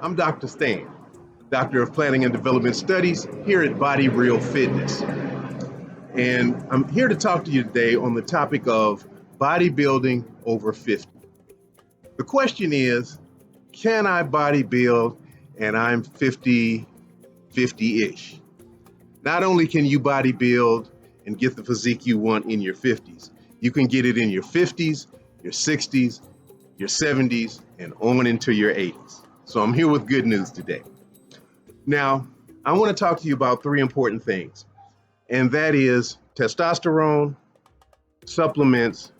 I'm Dr. Stan, Doctor of Planning and Development Studies here at Body Real Fitness. And I'm here to talk to you today on the topic of bodybuilding over 50. The question is, can I bodybuild and I'm 50-ish? Not only can you bodybuild and get the physique you want in your 50s, you can get it in your 50s, your 60s, your 70s, and on into your 80s. So I'm here with good news today. Now, I want to talk to you about three important things, and that is testosterone, supplements,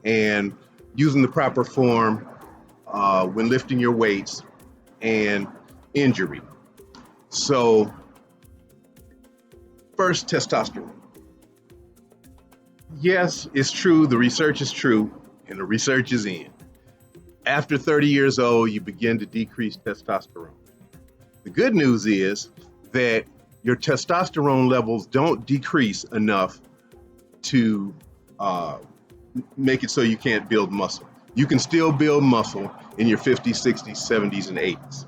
and using the proper form when lifting your weights, and injury. So, first, testosterone. Yes, it's true, the research is true, and the research is in. After 30 years old, you begin to decrease testosterone. The good news is that your testosterone levels don't decrease enough to make it so you can't build muscle. You can still build muscle in your 50s, 60s, 70s, and 80s.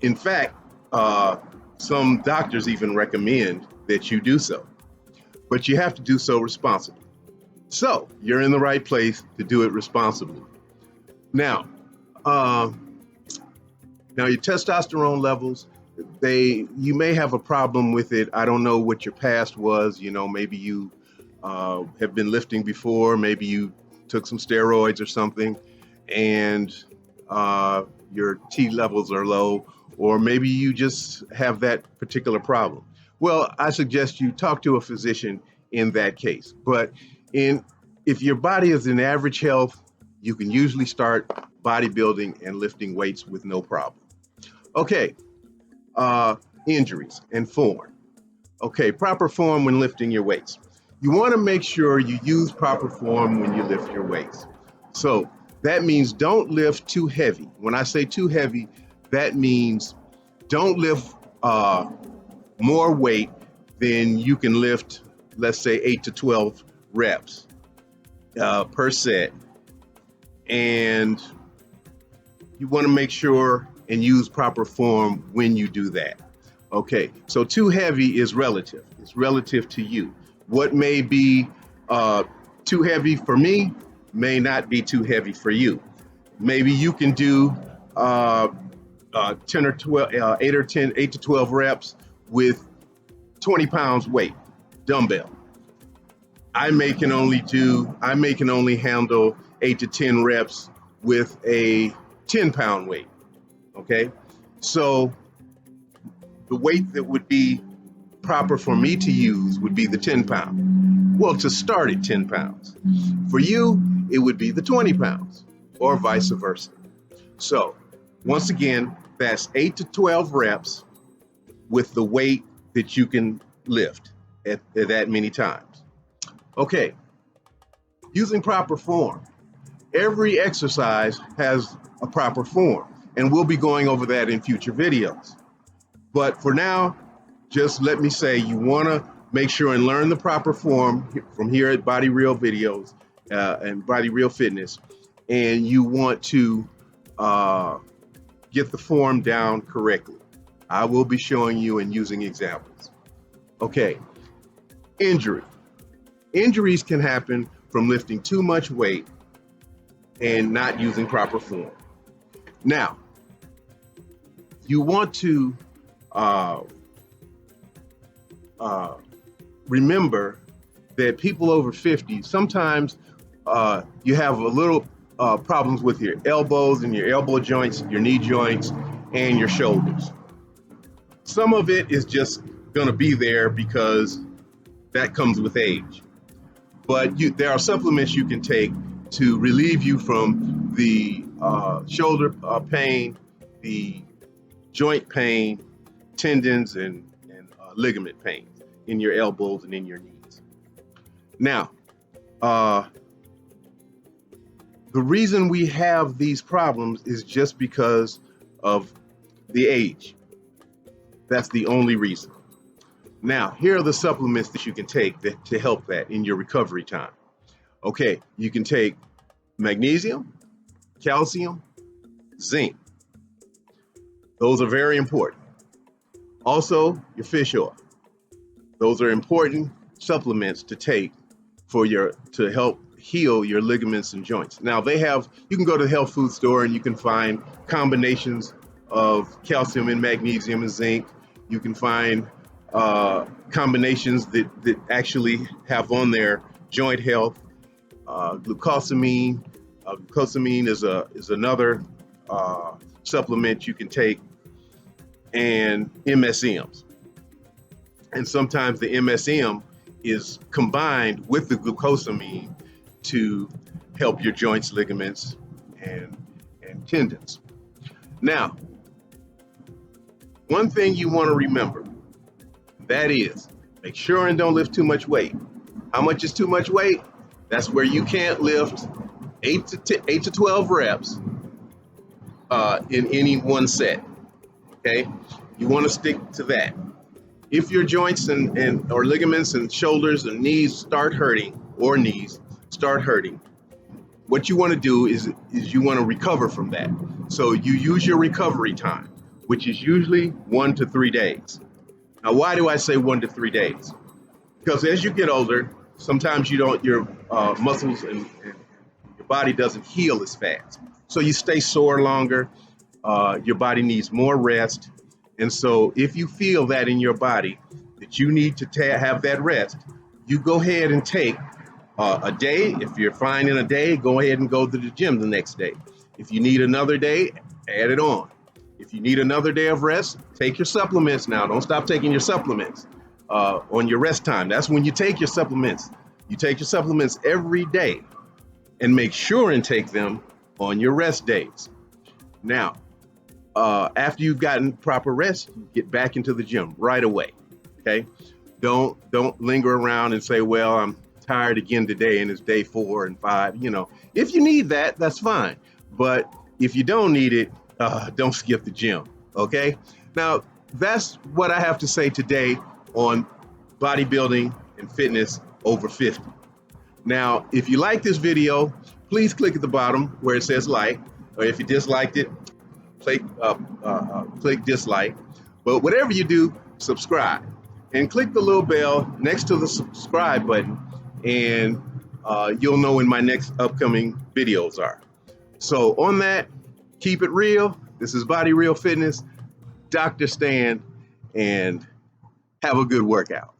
In fact, some doctors even recommend that you do so, but you have to do so responsibly. So you're in the right place to do it responsibly. Now, your testosterone levels, you may have a problem with it. I don't know what your past was. Maybe you have been lifting before. Maybe you took some steroids or something, and your T levels are low, or maybe you just have that particular problem. Well, I suggest you talk to a physician in that case. But if your body is in average health, you can usually start bodybuilding and lifting weights with no problem. Okay, injuries and form. Okay, proper form when lifting your weights. You want to make sure you use proper form when you lift your weights. So that means don't lift too heavy. When I say too heavy, that means don't lift more weight than you can lift, let's say 8 to 12 reps per set. And you want to make sure and use proper form when you do that. Okay, so too heavy is relative. It's relative to you. What may be too heavy for me may not be too heavy for you. Maybe you can do 10 or 12, 8 to 12 reps with 20 pounds weight, dumbbell. I can only handle 8 to 10 reps with a 10-pound weight. Okay, so the weight that would be proper for me to use would be the 10-pound. Well, to start at 10 pounds. For you, it would be the 20 pounds, or vice versa. So, once again, that's 8 to 12 reps with the weight that you can lift at that many times. Okay, using proper form. Every exercise has a proper form, and we'll be going over that in future videos. But for now, just let me say you want to make sure and learn the proper form from here at Body Real Videos and Body Real Fitness, and you want to get the form down correctly. I will be showing you and using examples. Okay, injury. Injuries can happen from lifting too much weight and not using proper form. Now, you want to remember that people over 50, sometimes you have a little problems with your elbows and your elbow joints, your knee joints, and your shoulders. Some of it is just going to be there because that comes with age. But there are supplements you can take to relieve you from the shoulder pain, the joint pain, tendons, and ligament pain in your elbows and in your knees. Now, the reason we have these problems is just because of the age. That's the only reason. Now, here are the supplements that you can take to help that in your recovery time. Okay, you can take magnesium, calcium, zinc, Those are very important. Also, your fish oil. Those are important supplements to take to help heal your ligaments and joints. Now you can go to the health food store and you can find combinations of calcium and magnesium and zinc. You can find combinations that actually have on there joint health, glucosamine. Glucosamine is another supplement you can take, and MSMs. And sometimes the MSM is combined with the glucosamine to help your joints, ligaments, and tendons. Now, one thing you want to remember, that is, make sure and don't lift too much weight. How much is too much weight? That's where you can't lift 8 to 12 reps in any one set. Okay, you want to stick to that. If your joints or ligaments and shoulders and knees start hurting, what you want to do is you want to recover from that. So you use your recovery time, which is usually 1 to 3 days. Now, why do I say 1 to 3 days? Because as you get older, sometimes your muscles and your body doesn't heal as fast. So you stay sore longer. Your body needs more rest. And so if you feel that in your body that you need to have that rest, you go ahead and take a day. If you're fine in a day, go ahead and go to the gym the next day. If you need another day, add it on. If you need another day of rest, take your supplements now. Don't stop taking your supplements on your rest time. That's when you take your supplements. You take your supplements every day and make sure and take them on your rest days. Now, after you've gotten proper rest, you get back into the gym right away. Okay, don't linger around and say, well, I'm tired again today and it's day 4 and 5. If you need that, that's fine. But if you don't need it, don't skip the gym. Okay, now that's what I have to say today on bodybuilding and fitness over 50. Now, if you like this video, please click at the bottom where it says like, or if you disliked it, click dislike. But whatever you do, subscribe and click the little bell next to the subscribe button, and you'll know when my next upcoming videos are. So on that, keep it real. This is Body Real Fitness, Dr. Stan, and have a good workout.